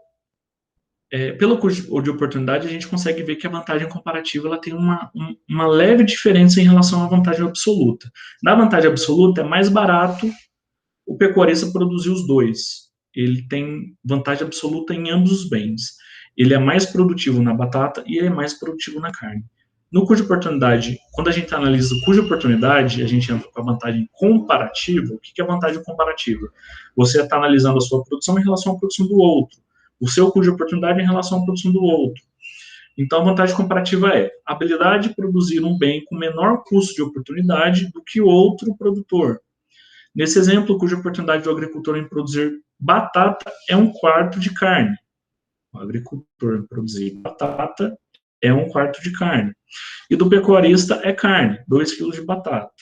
pelo custo de oportunidade, a gente consegue ver que a vantagem comparativa ela tem uma leve diferença em relação à vantagem absoluta. Na vantagem absoluta, é mais barato o pecuarista produzir os dois. Ele tem vantagem absoluta em ambos os bens. Ele é mais produtivo na batata e ele é mais produtivo na carne. No custo de oportunidade, quando a gente analisa o custo de oportunidade, a gente entra com a vantagem comparativa. O que é a vantagem comparativa? Você está analisando a sua produção em relação à produção do outro. O seu custo de oportunidade em relação à produção do outro. Então, a vantagem comparativa é a habilidade de produzir um bem com menor custo de oportunidade do que outro produtor. Nesse exemplo, cuja oportunidade do agricultor em produzir batata é 1/4 de carne. O agricultor em produzir batata é 1/4 de carne. E do pecuarista é carne, 2 quilos de batata.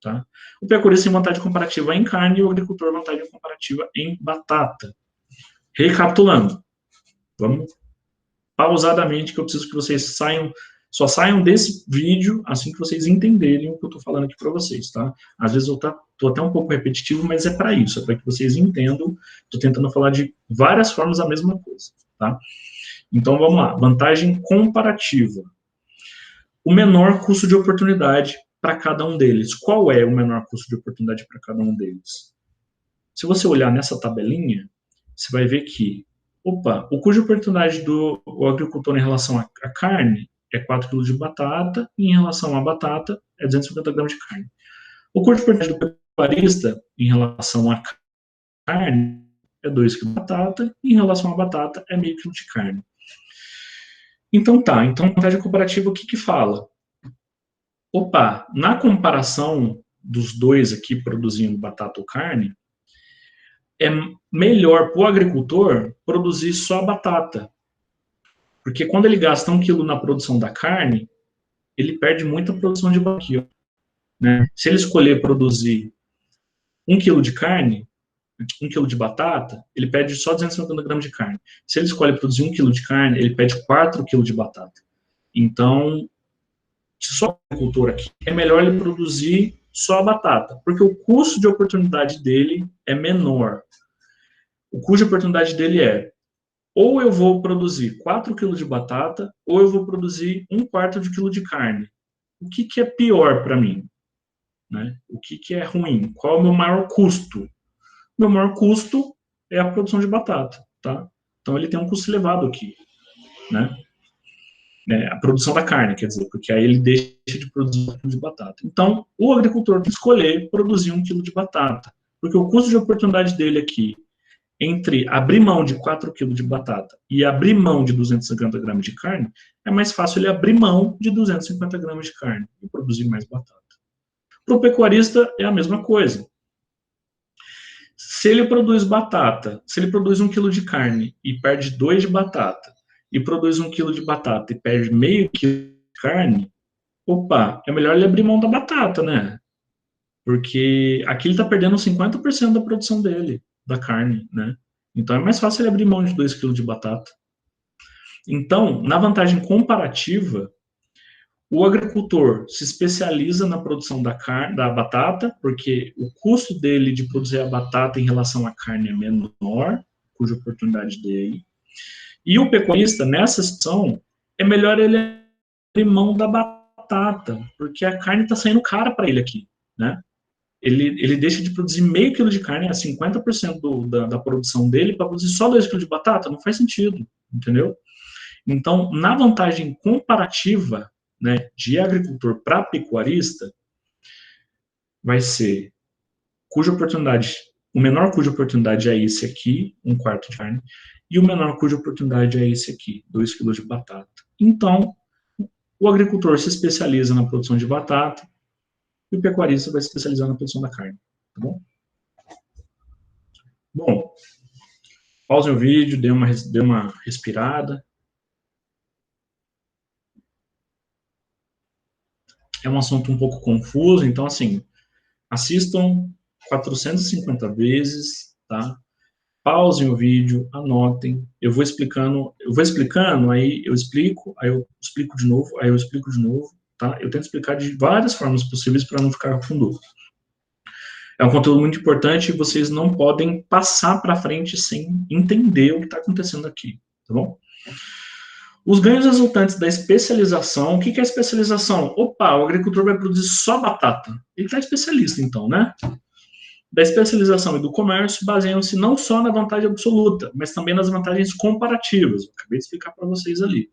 Tá? O pecuarista tem vantagem comparativa em carne e o agricultor vantagem comparativa em batata. Recapitulando, vamos pausadamente, que eu preciso que vocês só saiam desse vídeo assim que vocês entenderem o que eu estou falando aqui para vocês, tá? Às vezes eu estou até um pouco repetitivo, mas é para isso, é para que vocês entendam. Estou tentando falar de várias formas a mesma coisa, tá? Então vamos lá, vantagem comparativa. O menor custo de oportunidade para cada um deles. Qual é o menor custo de oportunidade para cada um deles? Se você olhar nessa tabelinha, você vai ver que opa, o custo de oportunidade do agricultor em relação à carne é 4 kg de batata, e em relação à batata é 250 gramas de carne. O custo de oportunidade do pecuarista em relação à carne é 2 kg de batata, e em relação à batata é meio quilo de carne. Então tá, então a vantagem comparativa o que fala? Opa, na comparação dos dois aqui produzindo batata ou carne, é melhor para o agricultor produzir só a batata. Porque quando ele gasta 1 quilo na produção da carne, ele perde muita produção de batata. Né? Se ele escolher produzir 1 quilo de carne, 1 quilo de batata, ele perde só 250 gramas de carne. Se ele escolhe produzir 1 quilo de carne, ele perde 4 quilos de batata. Então, só o agricultor aqui, é melhor ele produzir só a batata, porque o custo de oportunidade dele é menor. O custo de oportunidade dele é ou eu vou produzir 4 kg de batata, ou eu vou produzir 1/4 de quilo de carne. O que é pior para mim? Né? O que é ruim? Qual é o meu maior custo? Meu maior custo é a produção de batata. Tá? Então ele tem um custo elevado aqui. Né? A produção da carne, quer dizer, porque aí ele deixa de produzir 1 quilo de batata. Então, o agricultor tem que escolher produzir 1 quilo de batata, porque o custo de oportunidade dele aqui entre abrir mão de 4 kg de batata e abrir mão de 250 gramas de carne, é mais fácil ele abrir mão de 250 gramas de carne e produzir mais batata. Para o pecuarista é a mesma coisa. Se ele produz batata, se ele produz 1 kg de carne e perde 2 de batata, e produz 1 kg de batata e perde meio quilo de carne, opa, é melhor ele abrir mão da batata, né? Porque aqui ele está perdendo 50% da produção dele, da carne, né? Então é mais fácil ele abrir mão de 2 kg de batata. Então, na vantagem comparativa, o agricultor se especializa na produção da batata, porque o custo dele de produzir a batata em relação à carne é menor, cuja oportunidade dele. E o pecuarista, nessa situação, é melhor ele abrir mão da batata, porque a carne está saindo cara para ele aqui, né? Ele deixa de produzir meio quilo de carne, a 50% da produção dele, para produzir só 2 quilos de batata, não faz sentido, entendeu? Então, na vantagem comparativa, né, de agricultor para pecuarista, vai ser cuja oportunidade, o menor cuja oportunidade é esse aqui, 1/4 de carne, e o menor cuja oportunidade é esse aqui, 2 quilos de batata. Então, o agricultor se especializa na produção de batata, e o pecuarista vai se especializar na produção da carne, tá bom? Bom, pausem o vídeo, dê uma respirada. É um assunto um pouco confuso, então, assim, assistam 450 vezes, tá? Pausem o vídeo, anotem. Eu vou explicando, aí eu explico de novo, aí eu explico de novo, tá? Eu tento explicar de várias formas possíveis para não ficar com dúvida. É um conteúdo muito importante e vocês não podem passar para frente sem entender o que está acontecendo aqui, tá bom? Os ganhos resultantes da especialização, o que é especialização? Opa, o agricultor vai produzir só batata. Ele está especialista, então, né? Da especialização e do comércio baseiam-se não só na vantagem absoluta, mas também nas vantagens comparativas. Eu acabei de explicar para vocês ali.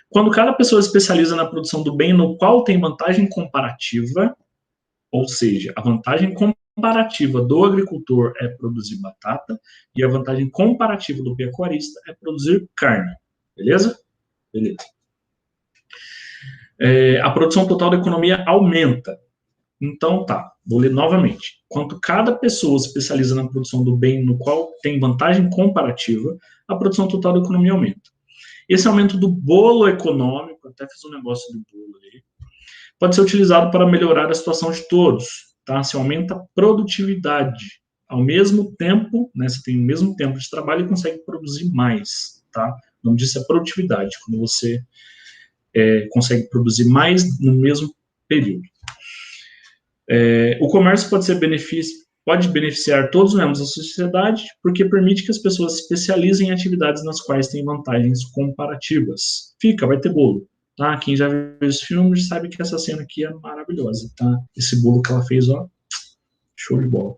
Quando cada pessoa especializa na produção do bem no qual tem vantagem comparativa, ou seja, a vantagem comparativa do agricultor é produzir batata e a vantagem comparativa do pecuarista é produzir carne. Beleza? Beleza. A produção total da economia aumenta. Então, tá, vou ler novamente. Quanto cada pessoa se especializa na produção do bem no qual tem vantagem comparativa, a produção total da economia aumenta. Esse aumento do bolo econômico, até fiz um negócio do bolo aí, pode ser utilizado para melhorar a situação de todos, tá? Se aumenta a produtividade. Ao mesmo tempo, né, você tem o mesmo tempo de trabalho e consegue produzir mais, tá? O nome disso é produtividade, quando você consegue produzir mais no mesmo período. O comércio pode beneficiar todos os membros da sociedade, porque permite que as pessoas se especializem em atividades nas quais têm vantagens comparativas. Vai ter bolo. Tá? Quem já viu os filmes sabe que essa cena aqui é maravilhosa. Tá? Esse bolo que ela fez, ó, show de bola.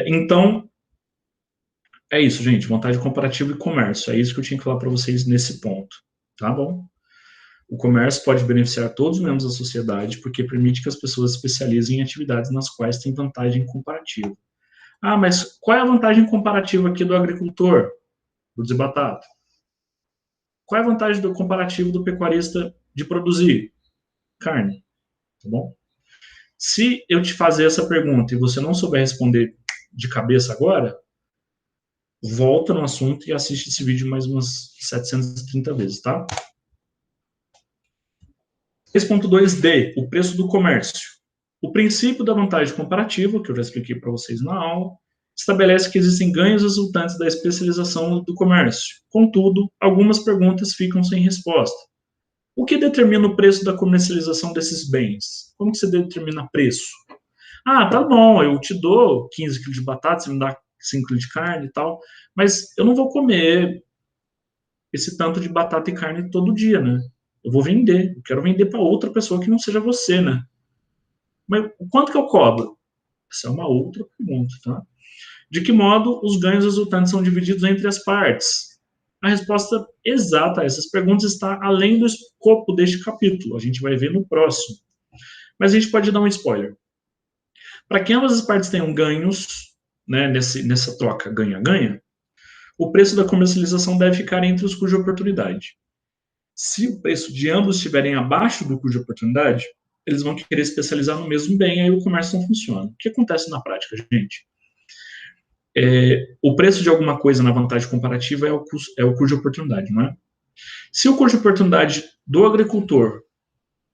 Então, é isso, gente. Vantagem comparativa e comércio. É isso que eu tinha que falar para vocês nesse ponto. Tá bom? O comércio pode beneficiar todos os membros da sociedade porque permite que as pessoas se especializem em atividades nas quais têm vantagem comparativa. Ah, mas qual é a vantagem comparativa aqui do agricultor? Produzir batata. Qual é a vantagem do comparativo do pecuarista de produzir carne? Tá bom? Se eu te fazer essa pergunta e você não souber responder de cabeça agora, volta no assunto e assiste esse vídeo mais umas 730 vezes, tá? 3.2d, o preço do comércio. O princípio da vantagem comparativa, que eu já expliquei para vocês na aula, estabelece que existem ganhos resultantes da especialização do comércio. Contudo, algumas perguntas ficam sem resposta. O que determina o preço da comercialização desses bens? Como que você determina preço? Ah, tá bom, eu te dou 15 quilos de batata, você me dá 5 quilos de carne e tal, mas eu não vou comer esse tanto de batata e carne todo dia, né? Eu vou vender, eu quero vender para outra pessoa que não seja você, né? Mas quanto que eu cobro? Essa é uma outra pergunta, tá? De que modo os ganhos resultantes são divididos entre as partes? A resposta exata a essas perguntas está além do escopo deste capítulo. A gente vai ver no próximo. Mas a gente pode dar um spoiler. Para que ambas as partes tenham ganhos, né, nessa troca ganha-ganha, o preço da comercialização deve ficar entre os cuja oportunidade. Se o preço de ambos estiverem abaixo do cuja oportunidade, eles vão querer especializar no mesmo bem, aí o comércio não funciona. O que acontece na prática, gente? O preço de alguma coisa na vantagem comparativa é o cuja oportunidade, não é? Se o custo de oportunidade do agricultor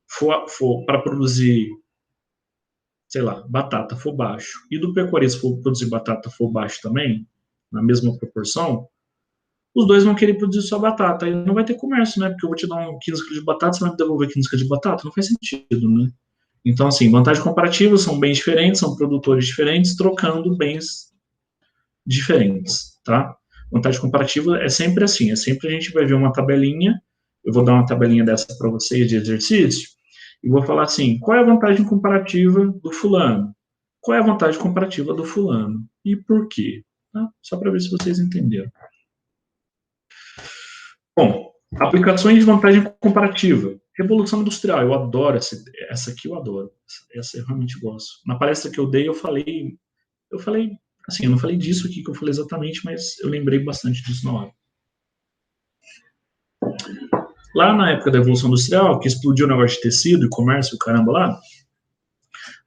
for para produzir, sei lá, batata for baixo, e do pecuarista for produzir batata for baixo também, na mesma proporção, os dois vão querer produzir só batata. Aí não vai ter comércio, né? Porque eu vou te dar 15 quilos de batata, você vai me devolver 15 quilos de batata. Não faz sentido, né? Então, assim, vantagem comparativa são bens diferentes, são produtores diferentes, trocando bens diferentes, tá? Vantagem comparativa é sempre assim, é sempre a gente vai ver uma tabelinha, eu vou dar uma tabelinha dessa para vocês de exercício, e vou falar assim, qual é a vantagem comparativa do fulano? Qual é a vantagem comparativa do fulano? E por quê? Tá? Só para ver se vocês entenderam. Bom, aplicações de vantagem comparativa. Revolução Industrial, eu adoro essa aqui, eu adoro. Essa eu realmente gosto. Na palestra que eu dei, eu falei, assim, eu não falei disso aqui que eu falei exatamente, mas eu lembrei bastante disso na hora. Lá na época da Revolução Industrial, que explodiu o negócio de tecido e comércio, caramba lá,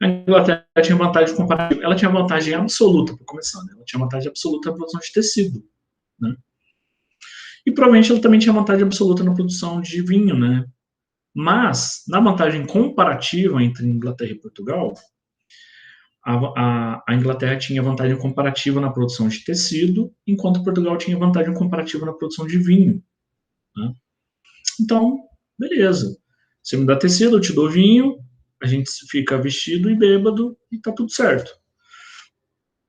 a Inglaterra tinha vantagem comparativa. Ela tinha vantagem absoluta, para começar, né? Ela tinha vantagem absoluta na produção de tecido, né? E provavelmente ela também tinha vantagem absoluta na produção de vinho, né? Mas, na vantagem comparativa entre Inglaterra e Portugal, a Inglaterra tinha vantagem comparativa na produção de tecido, enquanto Portugal tinha vantagem comparativa na produção de vinho, né? Então, beleza. Você me dá tecido, eu te dou vinho, a gente fica vestido e bêbado e tá tudo certo.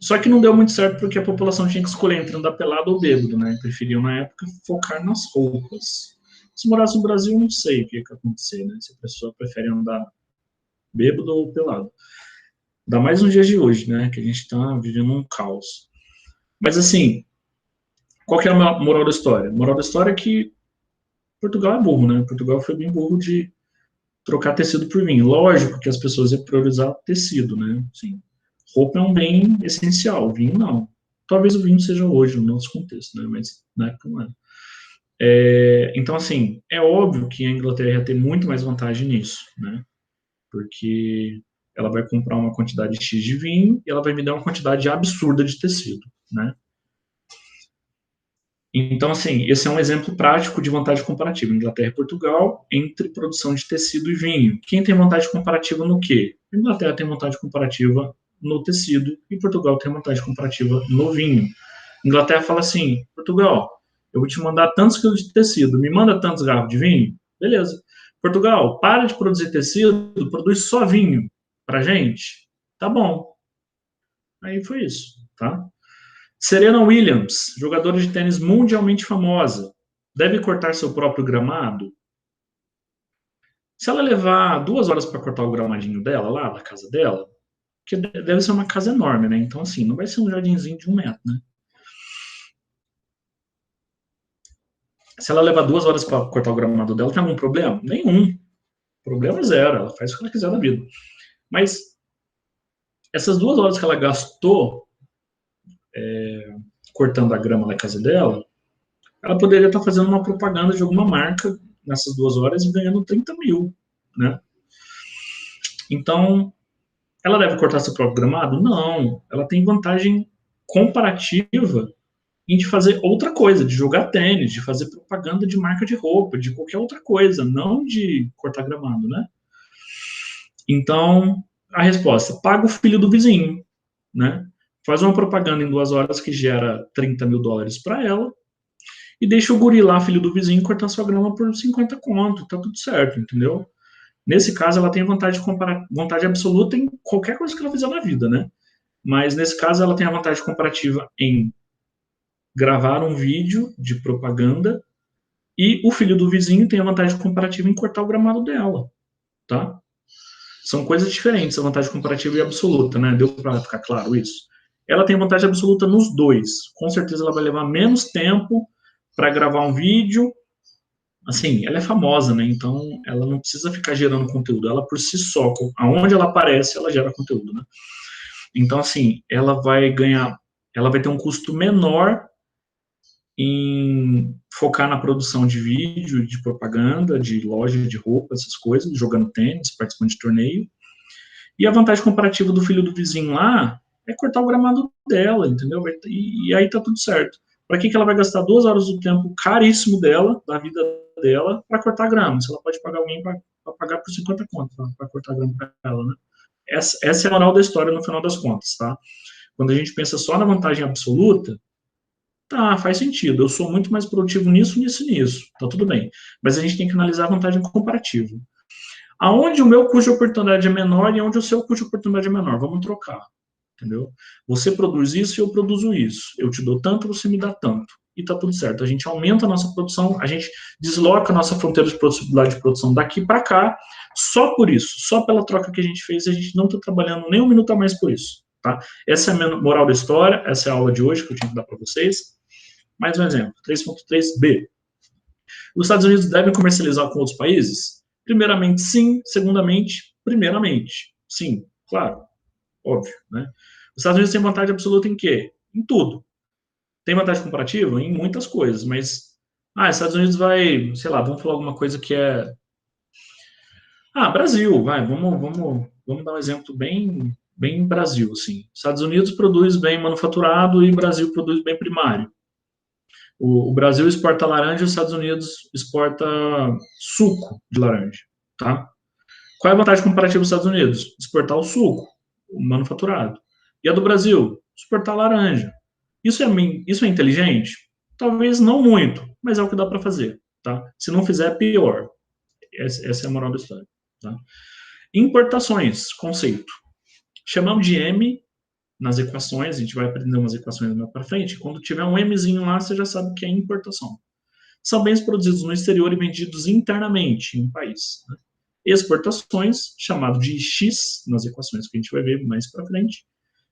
Só que não deu muito certo porque a população tinha que escolher entre andar pelado ou bêbado, né? Preferiam, na época, focar nas roupas. Se morasse no Brasil, não sei o que ia acontecer, né? Se a pessoa prefere andar bêbado ou pelado. Ainda mais nos dias de hoje, né? Que a gente tá vivendo um caos. Mas, assim, qual que é a moral da história? A moral da história é que Portugal é burro, né? Portugal foi bem burro de trocar tecido por vinho. Lógico que as pessoas iam priorizar tecido, né? Sim. Roupa é um bem essencial, vinho não. Talvez o vinho seja hoje, no nosso contexto, né? Mas na época não era. Então, assim, é óbvio que a Inglaterra ia ter muito mais vantagem nisso, né? Porque ela vai comprar uma quantidade X de vinho e ela vai me dar uma quantidade absurda de tecido, né? Então, assim, esse é um exemplo prático de vantagem comparativa, Inglaterra e Portugal, entre produção de tecido e vinho. Quem tem vantagem comparativa no quê? Inglaterra tem vantagem comparativa no tecido e Portugal tem vantagem comparativa no vinho. Inglaterra fala assim, Portugal, eu vou te mandar tantos quilos de tecido, me manda tantos garrafas de vinho? Beleza. Portugal, para de produzir tecido, produz só vinho pra gente? Tá bom. Aí foi isso, tá? Serena Williams, jogadora de tênis mundialmente famosa, deve cortar seu próprio gramado? Se ela levar 2 horas para cortar o gramadinho dela, lá da casa dela, que deve ser uma casa enorme, né? Então, assim, não vai ser um jardinzinho de 1 metro, né? Se ela levar 2 horas para cortar o gramado dela, tem algum problema? Nenhum. Problema zero. Ela faz o que ela quiser da vida. Mas essas 2 horas que ela gastou cortando a grama da casa dela, ela poderia estar fazendo uma propaganda de alguma marca nessas 2 horas e ganhando 30 mil, né? Então, ela deve cortar seu próprio gramado? Não. Ela tem vantagem comparativa em de fazer outra coisa, de jogar tênis, de fazer propaganda de marca de roupa, de qualquer outra coisa, não de cortar gramado, né? Então, a resposta, paga o filho do vizinho, né? Faz uma propaganda em 2 horas que gera 30 mil dólares para ela e deixa o guri lá, filho do vizinho, cortar sua grama por 50 conto, tá tudo certo, entendeu? Nesse caso, ela tem vantagem absoluta em qualquer coisa que ela fizer na vida, né? Mas nesse caso, ela tem a vantagem comparativa em gravar um vídeo de propaganda e o filho do vizinho tem a vantagem comparativa em cortar o gramado dela, tá? São coisas diferentes, a vantagem comparativa e absoluta, né? Deu para ficar claro isso? Ela tem vantagem absoluta nos dois. Com certeza ela vai levar menos tempo para gravar um vídeo. Assim, ela é famosa, né? Então ela não precisa ficar gerando conteúdo. Ela por si só, aonde ela aparece, ela gera conteúdo, né? Então, assim, ela vai ganhar, ela vai ter um custo menor em focar na produção de vídeo, de propaganda, de loja de roupa, essas coisas, jogando tênis, participando de torneio. E a vantagem comparativa do filho do vizinho lá é cortar o gramado dela, entendeu? E aí tá tudo certo. Para que ela vai gastar 2 horas do tempo caríssimo dela, da vida dela, para cortar grama? Se ela pode pagar alguém para pagar por 50 contas para cortar grama para ela, né? Essa é a moral da história no final das contas, tá? Quando a gente pensa só na vantagem absoluta, tá, faz sentido. Eu sou muito mais produtivo nisso, nisso e nisso. Tá tudo bem. Mas a gente tem que analisar a vantagem comparativa. Aonde o meu custo de oportunidade é menor e onde o seu custo de oportunidade é menor. Vamos trocar. Entendeu? Você produz isso e eu produzo isso. Eu te dou tanto, você me dá tanto. E tá tudo certo. A gente aumenta a nossa produção, a gente desloca a nossa fronteira de possibilidade de produção daqui para cá, só por isso, só pela troca que a gente fez, a gente não está trabalhando nem um minuto a mais por isso. Tá? Essa é a minha moral da história, essa é a aula de hoje que eu tinha que dar para vocês. Mais um exemplo, 3.3b. Os Estados Unidos devem comercializar com outros países? Primeiramente, sim. Segundamente, primeiramente, sim, claro, óbvio, né? Os Estados Unidos têm vantagem absoluta em quê? Em tudo. Tem vantagem comparativa? Em muitas coisas, mas... os Estados Unidos vai, sei lá, vamos falar alguma coisa que é... Brasil, vai, vamos dar um exemplo bem Brasil, assim. Estados Unidos produz bem manufaturado e Brasil produz bem primário. O Brasil exporta laranja e os Estados Unidos exporta suco de laranja, tá? Qual é a vantagem comparativa dos Estados Unidos? Exportar o suco, o manufaturado. E a do Brasil? Exportar laranja. Isso é inteligente? Talvez não muito, mas é o que dá para fazer, tá? Se não fizer, é pior. Essa é a moral da história, tá? Importações, conceito. Chamamos de M nas equações, a gente vai aprender umas equações mais para frente. Quando tiver um Mzinho lá, você já sabe que é importação. São bens produzidos no exterior e vendidos internamente em um país. Né? Exportações, chamado de X nas equações que a gente vai ver mais para frente,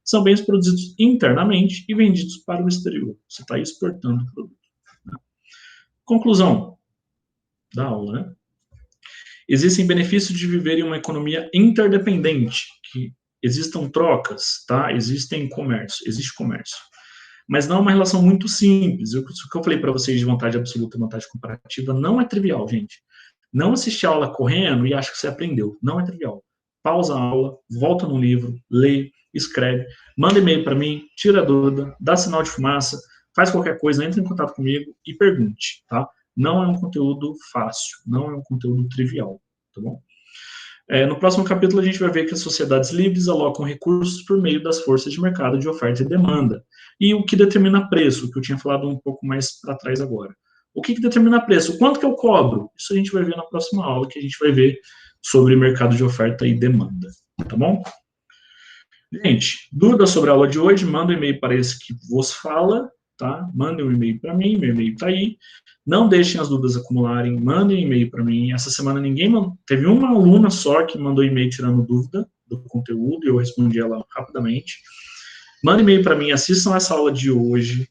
são bens produzidos internamente e vendidos para o exterior. Você está exportando o produto. Né? Conclusão da aula, né? Existem benefícios de viver em uma economia interdependente, que existam trocas, tá? Existe comércio. mas não é uma relação muito simples. O que eu falei para vocês de vantagem absoluta e vantagem comparativa não é trivial, gente. Não assistir a aula correndo e acha que você aprendeu. Não é trivial. Pausa a aula, volta no livro, lê, escreve, manda e-mail para mim, tira a dúvida, dá sinal de fumaça, faz qualquer coisa, entre em contato comigo e pergunte, tá? Não é um conteúdo fácil, não é um conteúdo trivial, tá bom? No próximo capítulo, a gente vai ver que as sociedades livres alocam recursos por meio das forças de mercado de oferta e demanda. E o que determina preço, que eu tinha falado um pouco mais para trás agora. O que determina preço? Quanto que eu cobro? Isso a gente vai ver na próxima aula, que a gente vai ver sobre mercado de oferta e demanda. Tá bom? Gente, dúvidas sobre a aula de hoje, manda um e-mail para esse que vos fala, tá? Manda um e-mail para mim, meu e-mail está aí. Não deixem as dúvidas acumularem, mandem e-mail para mim. Essa semana ninguém mandou, teve uma aluna só que mandou e-mail tirando dúvida do conteúdo e eu respondi ela rapidamente. Manda e-mail para mim, assistam essa aula de hoje,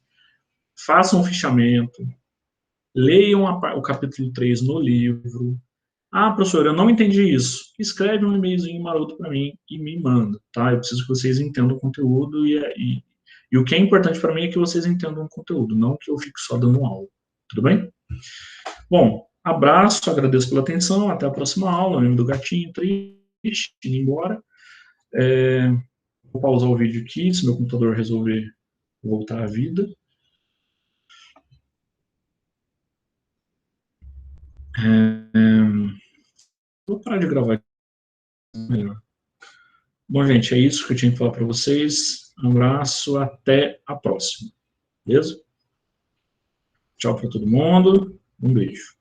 façam um fichamento, leiam o capítulo 3 no livro. Ah, professor, eu não entendi isso. Escreve um e-mailzinho maroto para mim e me manda, tá? Eu preciso que vocês entendam o conteúdo e o que é importante para mim é que vocês entendam o conteúdo, não que eu fique só dando aula. Tudo bem? Bom, abraço, agradeço pela atenção, até a próxima aula. O nome do gatinho triste, indo embora. Vou pausar o vídeo aqui, se meu computador resolver voltar à vida. Vou parar de gravar melhor. Bom, gente, é isso que eu tinha que falar para vocês. Um abraço, até a próxima. Beleza? Tchau para todo mundo. Um beijo.